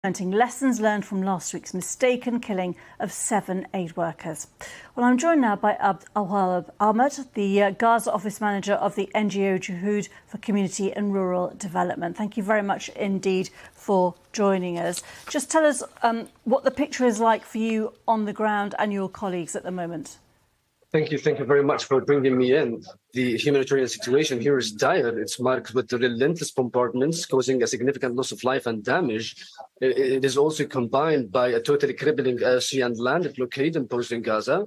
Lessons learned from last week's mistaken killing of 7 aid workers. Well, I'm joined now by Juhoud Ahmed, the Gaza office manager of the NGO Juhoud for Community and Rural Development. Thank you very much indeed for joining us. Just tell us what the picture is like for you on the ground and your colleagues at the moment. Thank you very much for bringing me in. The humanitarian situation here is dire. It's marked with the relentless bombardments causing a significant loss of life and damage. It is also combined by a totally crippling sea and land blockade imposed in Gaza.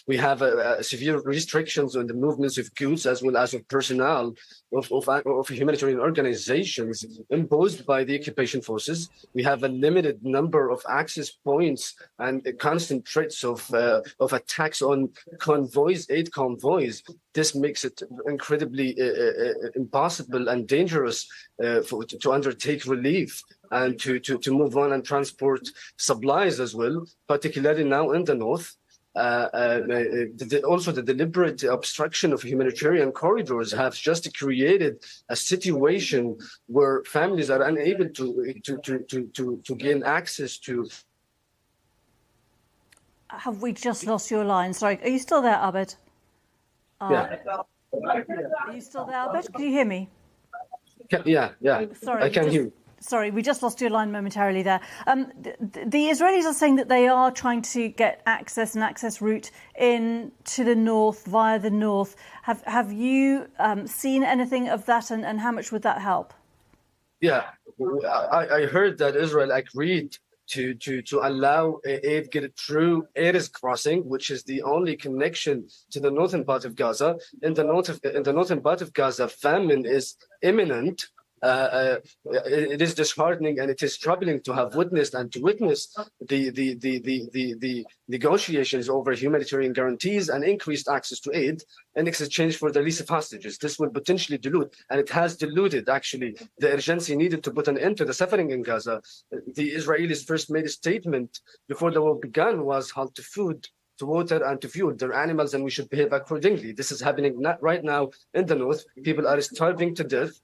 We have severe restrictions on the movements of goods as well as of personnel of humanitarian organizations imposed by the occupation forces. We have a limited number of access points and constant threats of attacks on convoys, aid convoys. This makes it incredibly impossible and dangerous to undertake relief and to move on and transport supplies as well, particularly now in the north. Also, the deliberate obstruction of humanitarian corridors have just created a situation where families are unable to gain access to. Have we just lost your line? Sorry, are you still there, Abed? Yeah. Are you still there, Abed? Can you hear me? Yeah. Sorry, I can hear you. Sorry, we just lost your line momentarily there. The Israelis are saying that they are trying to get an access route in to the north via the north. Have you seen anything of that, and how much would that help? Yeah, I heard that Israel agreed to allow aid get through Erez crossing, which is the only connection to the northern part of Gaza. In the northern part of Gaza, famine is imminent. It is disheartening, and it is troubling to have witnessed the negotiations over humanitarian guarantees and increased access to aid in exchange for the release of hostages. This will potentially dilute, and it has diluted actually the urgency needed to put an end to the suffering in Gaza. The Israelis first made a statement before the war began was halt to food, to water, and to fuel their animals, and we should behave accordingly. This is happening right now in the north. People are starving to death.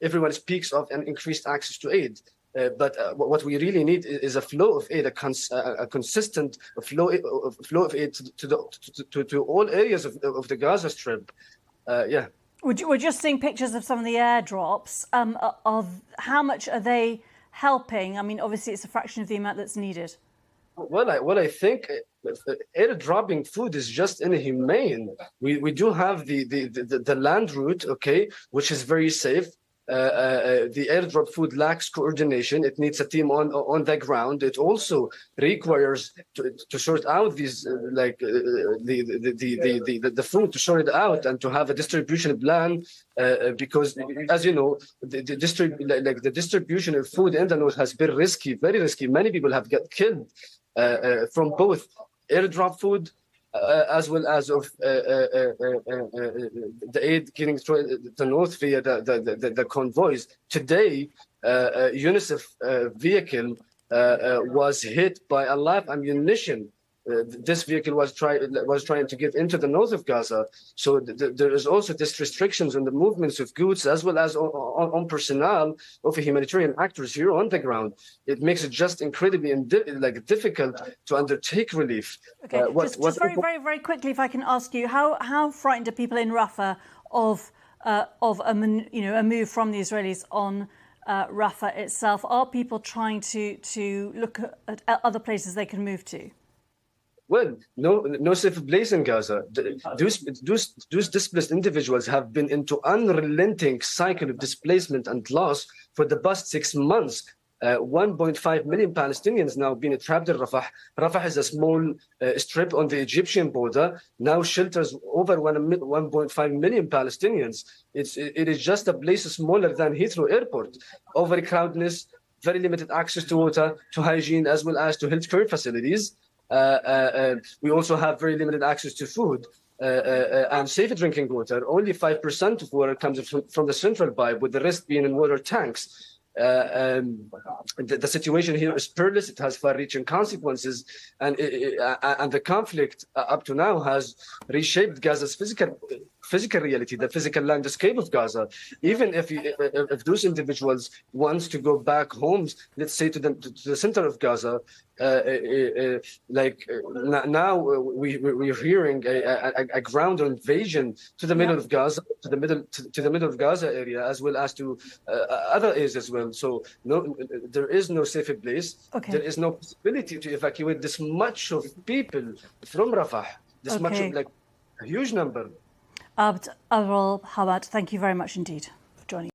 Everyone speaks of an increased access to aid. But what we really need is a flow of aid, a consistent flow of aid to all areas of the Gaza Strip. Yeah. We're just seeing pictures of some of the airdrops. Of how much are they helping? I mean, obviously, it's a fraction of the amount that's needed. Well, I think airdropping food is just inhumane. We do have the land route, okay, which is very safe. The airdrop food lacks coordination. It needs a team on the ground. It also requires to sort out these the food, to sort it out and to have a distribution plan, because as you know, the distribution of food in the north has been risky, very risky. Many people have got killed from both airdrop food as well as of the aid getting through the north via the convoys. Today, UNICEF vehicle was hit by a live ammunition. This vehicle was trying to get into the north of Gaza. So there is also this restrictions on the movements of goods as well as on personnel of humanitarian actors here on the ground. It makes it just incredibly difficult to undertake relief. Okay, just very quickly, if I can ask you, how frightened are people in Rafah of a move from the Israelis on Rafah itself? Are people trying to look at other places they can move to? Well, no safe place in Gaza. Those displaced individuals have been into unrelenting cycle of displacement and loss for the past 6 months. 1.5 million Palestinians now being trapped in Rafah. Rafah is a small strip on the Egyptian border, now shelters over 1.5 million Palestinians. It is just a place smaller than Heathrow Airport. Overcrowdedness, very limited access to water, to hygiene, as well as to healthcare facilities. We also have very limited access to food and safe drinking water. Only 5% of water comes from the central pipe, with the rest being in water tanks. The situation here is perilous. It has far-reaching consequences, and the conflict up to now has reshaped Gaza's physical physical reality, the physical landscape of Gaza. Even if those individuals wants to go back homes, let's say to the center of Gaza, now we're hearing a ground invasion to the middle of Gaza, to the middle of Gaza area, as well as to other areas as well. So no, there is no safe place. Okay. There is no possibility to evacuate this much of people from Rafah. This much of, like, a huge number. Abd Al Hamad, thank you very much indeed for joining.